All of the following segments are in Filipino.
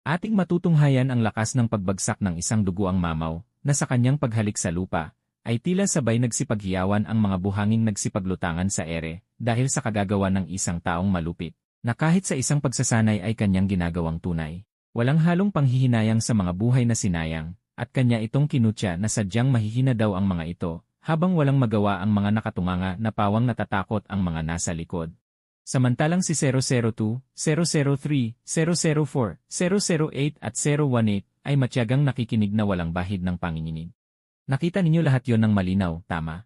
Ating matutunghayan ang lakas ng pagbagsak ng isang duguang mamaw, na sa kanyang paghalik sa lupa, ay tila sabay nagsipaghiyawan ang mga buhanging nagsipaglutangan sa ere, dahil sa kagagawa ng isang taong malupit, na kahit sa isang pagsasanay ay kanyang ginagawang tunay. Walang halong panghihinayang sa mga buhay na sinayang, at kanya itong kinutya na sadyang mahihina daw ang mga ito, habang walang magawa ang mga nakatunganga na pawang natatakot ang mga nasa likod. Samantalang si 002, 003, 004, 008 at 018 ay matyagang nakikinig na walang bahid ng panginginig. Nakita ninyo lahat yon ng malinaw, tama?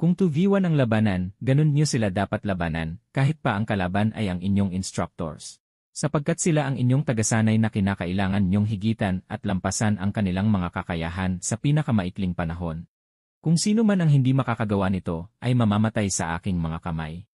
Kung 2v1 ang labanan, ganun nyo sila dapat labanan, kahit pa ang kalaban ay ang inyong instructors. Sapagkat sila ang inyong tagasanay na kinakailangan nyong higitan at lampasan ang kanilang mga kakayahan sa pinakamaikling panahon. Kung sino man ang hindi makakagawa nito, ay mamamatay sa aking mga kamay.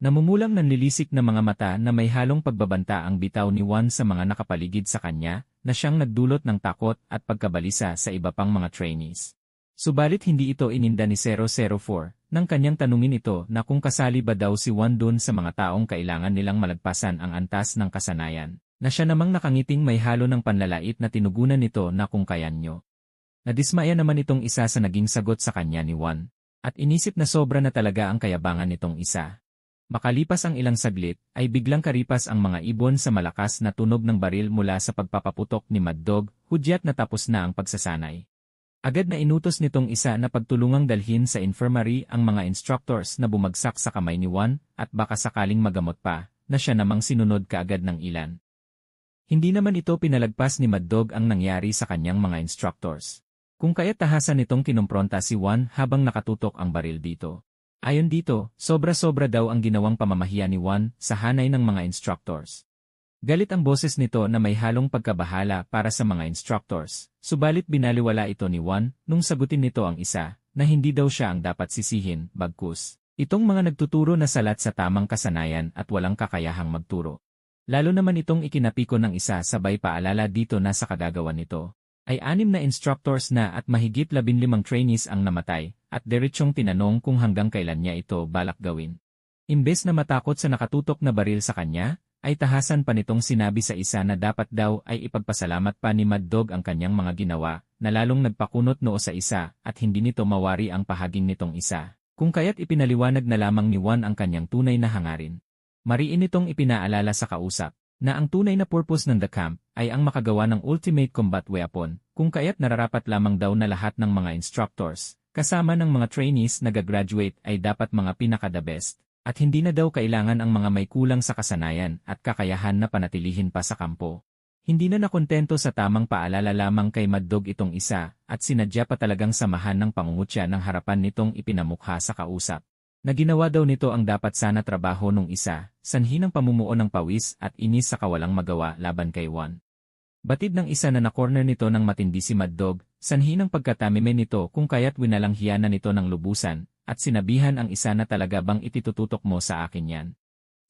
Namumulang nanlilisik na mga mata na may halong pagbabanta ang bitaw ni Juan sa mga nakapaligid sa kanya, na siyang nagdulot ng takot at pagkabalisa sa iba pang mga trainees. Subalit hindi ito ininda ni 004, nang kanyang tanungin ito na kung kasali ba daw si Juan dun sa mga taong kailangan nilang malagpasan ang antas ng kasanayan, na siya namang nakangiting may halo ng panlalait na tinugunan nito na kung kayan nyo. Nadismaya naman itong isa sa naging sagot sa kanya ni Juan, at inisip na sobra na talaga ang kayabangan nitong isa. Makalipas ang ilang saglit, ay biglang karipas ang mga ibon sa malakas na tunog ng baril mula sa pagpapaputok ni Mad Dog, hudyat na tapos na ang pagsasanay. Agad na inutos nitong isa na pagtulungang dalhin sa infirmary ang mga instructors na bumagsak sa kamay ni Juan at baka sakaling magamot pa, na siya namang sinunod kaagad ng ilan. Hindi naman ito pinalagpas ni Mad Dog ang nangyari sa kanyang mga instructors. Kung kaya't tahasan nitong kinumpronta si Juan habang nakatutok ang baril dito. Ayon dito, sobra-sobra daw ang ginawang pamamahiya ni Juan sa hanay ng mga instructors. Galit ang boses nito na may halong pagkabahala para sa mga instructors, subalit binaliwala ito ni Juan nung sagutin nito ang isa, na hindi daw siya ang dapat sisihin, bagkus itong mga nagtuturo na salat sa tamang kasanayan at walang kakayahang magturo. Lalo naman itong ikinapiko ng isa sabay paalala dito na sa kagagawan nito ay 6 na instructors na at mahigit 15 trainees ang namatay, at diretsyong tinanong kung hanggang kailan niya ito balak gawin. Imbes na matakot sa nakatutok na baril sa kanya, ay tahasan pa nitong sinabi sa isa na dapat daw ay ipagpasalamat pa ni Mad Dog ang kanyang mga ginawa, na lalong nagpakunot noo sa isa at hindi nito mawari ang pahaging nitong isa. Kung kaya't ipinaliwanag na lamang ni Juan ang kanyang tunay na hangarin. Mariin nitong ipinaalala sa kausap, na ang tunay na purpose ng The Camp ay ang makagawa ng ultimate combat weapon, kung kaya't nararapat lamang daw na lahat ng mga instructors, kasama ng mga trainees na gagraduate ay dapat mga pinaka-the best, at hindi na daw kailangan ang mga may kulang sa kasanayan at kakayahan na panatilihin pa sa kampo. Hindi na nakontento sa tamang paalala lamang kay Mad Dog itong isa, at sinadya pa talagang samahan ng pangungutya ng harapan nitong ipinamukha sa kausap. Na ginawa daw nito ang dapat sana trabaho nung isa, sanhi ng pamumuo ng pawis at inis sa kawalang magawa laban kay Juan. Batid ng isa na na-corner nito ng matindi si Mad Dog, sanhi ng pagkatamime nito kung kaya't winalanghiya na nito ng lubusan, at sinabihan ang isa na talaga bang ititututok mo sa akin yan.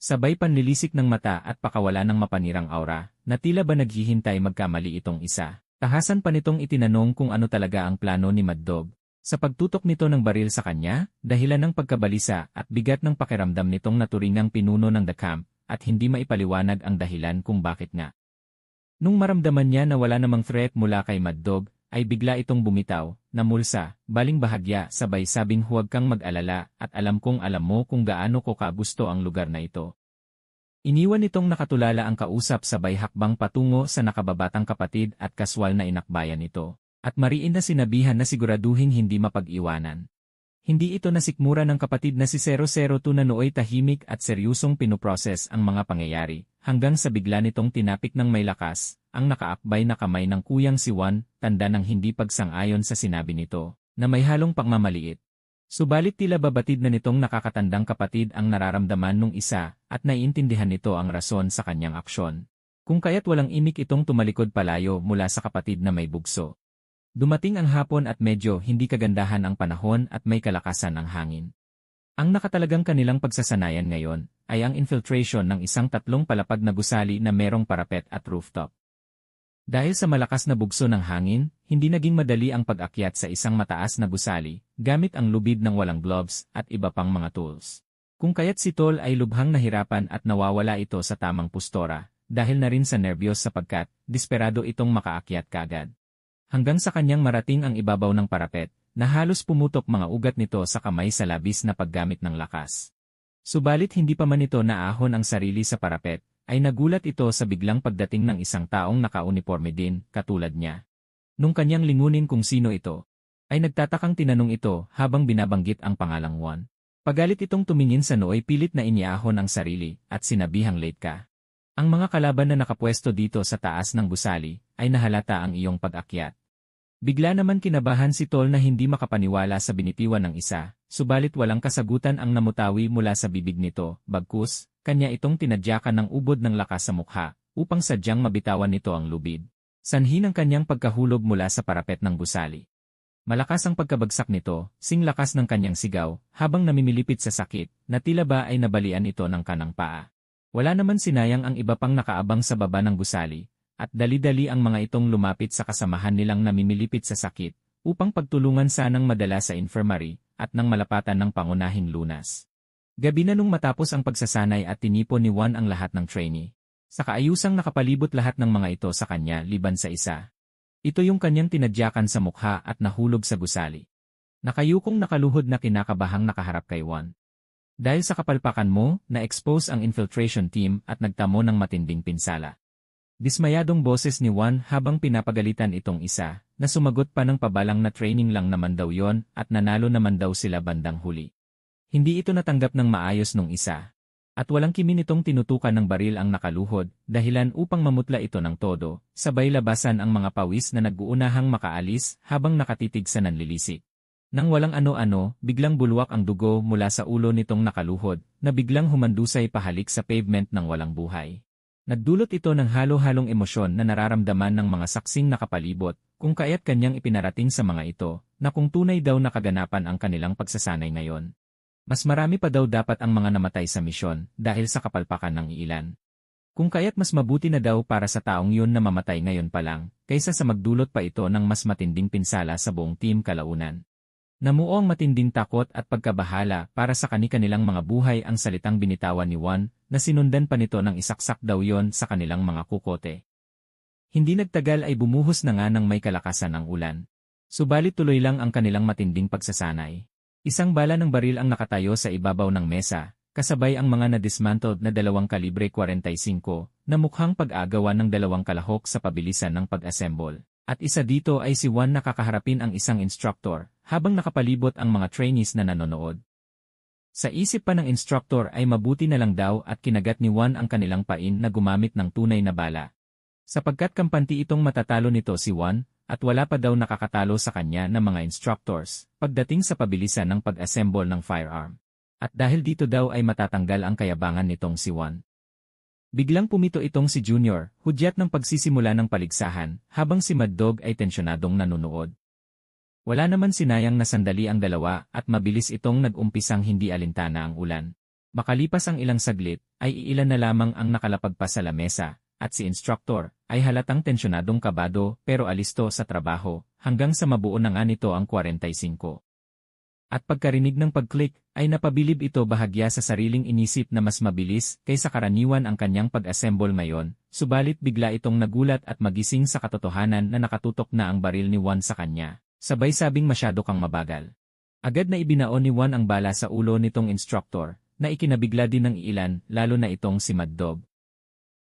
Sabay panlilisik ng mata at pakawala ng mapanirang aura, na tila ba naghihintay magkamali itong isa. Tahasan pa nitong itinanong kung ano talaga ang plano ni Mad Dog. Sa pagtutok nito ng baril sa kanya, dahilan ng pagkabalisa at bigat ng pakiramdam nitong naturingang pinuno ng The Camp, at hindi maipaliwanag ang dahilan kung bakit nga. Nung maramdaman niya na wala namang threat mula kay Mad Dog, ay bigla itong bumitaw, namulsa, baling bahagya sabay sabing huwag kang mag-alala at alam kong alam mo kung gaano ko kagusto ang lugar na ito. Iniwan nitong nakatulala ang kausap sabay hakbang patungo sa nakababatang kapatid at kaswal na inakbayan nito. At mariin na sinabihan na siguraduhing hindi mapag-iwanan. Hindi ito nasikmura ng kapatid na si 002 na nooy tahimik at seryosong pinuproses ang mga pangyayari, hanggang sa bigla nitong tinapik ng may lakas, ang nakaakbay na kamay ng kuyang si Juan, tanda ng hindi pagsang-ayon sa sinabi nito, na may halong pagmamaliit. Subalit tila babatid na nitong nakakatandang kapatid ang nararamdaman nung isa, at naiintindihan nito ang rason sa kanyang aksyon. Kung kaya't walang imik itong tumalikod palayo mula sa kapatid na may bugso. Dumating ang hapon at medyo hindi kagandahan ang panahon at may kalakasan ang hangin. Ang nakatalagang kanilang pagsasanayan ngayon ay ang infiltration ng isang 3 palapag na gusali na merong parapet at rooftop. Dahil sa malakas na bugso ng hangin, hindi naging madali ang pag-akyat sa isang mataas na gusali gamit ang lubid ng walang gloves at iba pang mga tools. Kung kaya't si Tol ay lubhang nahirapan at nawawala ito sa tamang pustora, dahil na rin sa nerbiyos sapagkat desperado itong makaakyat kaagad. Hanggang sa kanyang marating ang ibabaw ng parapet, na halos pumutok mga ugat nito sa kamay sa labis na paggamit ng lakas. Subalit hindi pa man ito naahon ang sarili sa parapet, ay nagulat ito sa biglang pagdating ng isang taong nakauniporme din, katulad niya. Nung kanyang lingunin kung sino ito, ay nagtatakang tinanong ito habang binabanggit ang pangalang Juan. Pagalit itong tumingin sa nooy pilit na iniahon ang sarili at sinabihang late ka. Ang mga kalaban na nakapwesto dito sa taas ng gusali ay nahalata ang iyong pag-akyat. Bigla naman kinabahan si Tol na hindi makapaniwala sa binitiwan ng isa, subalit walang kasagutan ang namutawi mula sa bibig nito, bagkus, kanya itong tinadyakan ng ubod ng lakas sa mukha, upang sadyang mabitawan nito ang lubid. Sanhi ng kanyang pagkahulog mula sa parapet ng gusali. Malakas ang pagkabagsak nito, singlakas ng kanyang sigaw, habang namimilipit sa sakit, na tila ba ay nabalian ito ng kanang paa. Wala naman sinayang ang iba pang nakaabang sa baba ng gusali, at dali-dali ang mga itong lumapit sa kasamahan nilang namimilipit sa sakit, upang pagtulungan sanang madala sa infirmary, at nang malapatan ng pangunahing lunas. Gabi na nung matapos ang pagsasanay at tinipon ni Juan ang lahat ng trainee. Sa kaayusang nakapalibot lahat ng mga ito sa kanya liban sa isa. Ito yung kanyang tinadyakan sa mukha at nahulog sa gusali. Nakayukong nakaluhod na kinakabahang nakaharap kay Juan. Dahil sa kapalpakan mo, na-expose ang infiltration team at nagtamo ng matinding pinsala. Dismayadong boses ni Juan habang pinapagalitan itong isa, na sumagot pa ng pabalang na training lang naman daw yon at nanalo naman daw sila bandang huli. Hindi ito natanggap ng maayos nung isa. At walang kimin itong tinutukan ng baril ang nakaluhod, dahilan upang mamutla ito ng todo, sabay labasan ang mga pawis na nag-uunahang makaalis habang nakatitig sa nanlilisik. Nang walang ano-ano, biglang bulwak ang dugo mula sa ulo nitong nakaluhod, na biglang humandusay pahalik sa pavement ng walang buhay. Nagdulot ito ng halo-halong emosyon na nararamdaman ng mga saksing nakapalibot, kung kaya't kanyang ipinarating sa mga ito, na kung tunay daw nakaganapan ang kanilang pagsasanay ngayon. Mas marami pa daw dapat ang mga namatay sa misyon, dahil sa kapalpakan ng iilan. Kung kaya't mas mabuti na daw para sa taong yun na mamatay ngayon pa lang, kaysa sa magdulot pa ito ng mas matinding pinsala sa buong team kalaunan. Namuo ang matinding takot at pagkabahala para sa kani-kanilang mga buhay ang salitang binitawan ni Juan, na sinundan pa nito ng isaksak daw yon sa kanilang mga kukote. Hindi nagtagal ay bumuhos na nga ng may kalakasan ang ulan. Subalit tuloy lang ang kanilang matinding pagsasanay. Isang bala ng baril ang nakatayo sa ibabaw ng mesa, kasabay ang mga na-dismantled na 2 kalibre 45 na mukhang pag-agawan ng 2 kalahok sa pabilisan ng pag-assemble. At isa dito ay si Juan na kakaharapin ang isang instructor, habang nakapalibot ang mga trainees na nanonood. Sa isip pa ng instructor ay mabuti na lang daw at kinagat ni Juan ang kanilang pain na gumamit ng tunay na bala. Sapagkat kampanti itong matatalo nito si Juan, at wala pa daw nakakatalo sa kanya ng mga instructors, pagdating sa pabilisan ng pag-assemble ng firearm. At dahil dito daw ay matatanggal ang kayabangan nitong si Juan. Biglang pumito itong si Junior, hudyat ng pagsisimula ng paligsahan, habang si Mad Dog ay tensyonadong nanunood. Wala naman sinayang na sandali ang dalawa at mabilis itong nag-umpisang hindi alintana ang ulan. Makalipas ang ilang saglit, ay iilan na lamang ang nakalapag pa sa lamesa, at si instructor ay halatang tensyonadong kabado pero alisto sa trabaho, hanggang sa mabuo na nga nito ang 45. At pagkarinig ng pag-click, ay napabilib ito bahagya sa sariling inisip na mas mabilis kaysa karaniwan ang kanyang pag-assemble ngayon, subalit bigla itong nagulat at magising sa katotohanan na nakatutok na ang baril ni Juan sa kanya, sabay sabing masyado kang mabagal. Agad na ibinaon ni Juan ang bala sa ulo nitong instructor, na ikinabigla din ng ilan, lalo na itong si Mad Dog.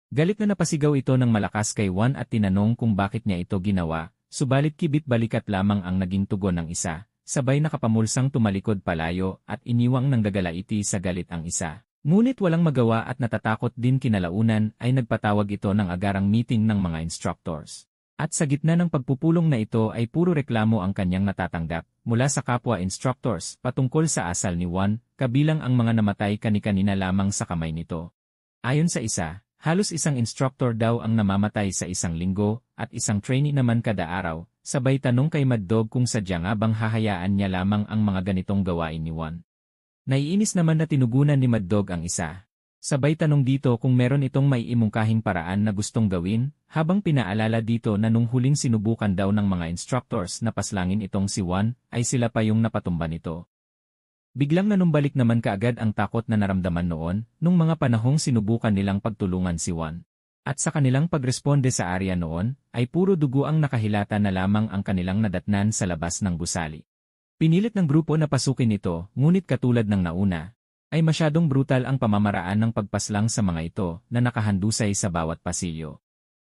Galit na napasigaw ito ng malakas kay Juan at tinanong kung bakit niya ito ginawa, subalit kibit-balikat lamang ang naging tugon ng isa. Sabay nakapamulsang tumalikod palayo at iniwang ng gagalaiti sa galit ang isa. Ngunit walang magawa at natatakot din kinalaunan ay nagpatawag ito ng agarang meeting ng mga instructors. At sa gitna ng pagpupulong na ito ay puro reklamo ang kanyang natatanggap mula sa kapwa instructors patungkol sa asal ni Juan, kabilang ang mga namatay kani-kanina lamang sa kamay nito. Ayon sa isa, halos isang instructor daw ang namamatay sa isang linggo at isang trainee naman kada araw. Sabay tanong kay Mad Dog kung sadya nga bang hahayaan niya lamang ang mga ganitong gawain ni Juan. Naiinis naman na tinugunan ni Mad Dog ang isa. Sabay tanong dito kung meron itong may imungkahing paraan na gustong gawin, habang pinaalala dito na nung huling sinubukan daw ng mga instructors na paslangin itong si Juan, ay sila pa yung napatumba nito. Biglang nanumbalik naman kaagad ang takot na naramdaman noon, nung mga panahong sinubukan nilang pagtulungan si Juan. At sa kanilang pagresponde sa area noon, ay puro dugo ang nakahilata na lamang ang kanilang nadatnan sa labas ng gusali. Pinilit ng grupo na pasukin ito, ngunit katulad ng nauna, ay masyadong brutal ang pamamaraan ng pagpaslang sa mga ito na nakahandusay sa bawat pasilyo.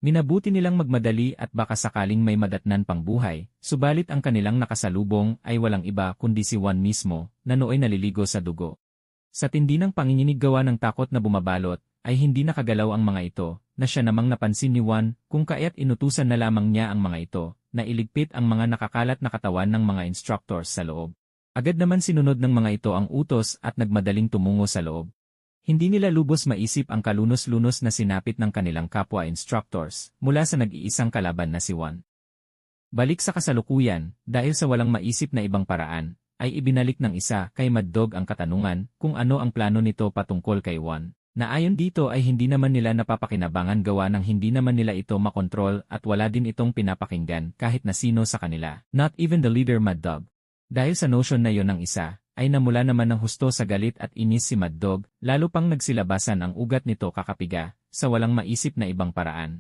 Minabuti nilang magmadali at baka sakaling may madatnan pang buhay, subalit ang kanilang nakasalubong ay walang iba kundi si Juan mismo, na nooy naliligo sa dugo. Sa tindi ng panginginig gawa ng takot na bumabalot, ay hindi nakagalaw ang mga ito, na siya namang napansin ni Juan, kung kaya't inutusan na lamang niya ang mga ito, na iligpit ang mga nakakalat na katawan ng mga instructors sa loob. Agad naman sinunod ng mga ito ang utos at nagmadaling tumungo sa loob. Hindi nila lubos maisip ang kalunos-lunos na sinapit ng kanilang kapwa instructors mula sa nag-iisang kalaban na si Juan. Balik sa kasalukuyan, dahil sa walang maisip na ibang paraan, ay ibinalik ng isa kay Mad Dog ang katanungan kung ano ang plano nito patungkol kay Juan, na ayon dito ay hindi naman nila napapakinabangan gawa ng hindi naman nila ito makontrol at wala din itong pinapakinggan kahit na sino sa kanila, not even the leader Mad Dog. Dahil sa notion na yon ng isa, ay namula naman ng husto sa galit at inis si Mad Dog, lalo pang nagsilabasan ang ugat nito kakapiga, sa walang maisip na ibang paraan.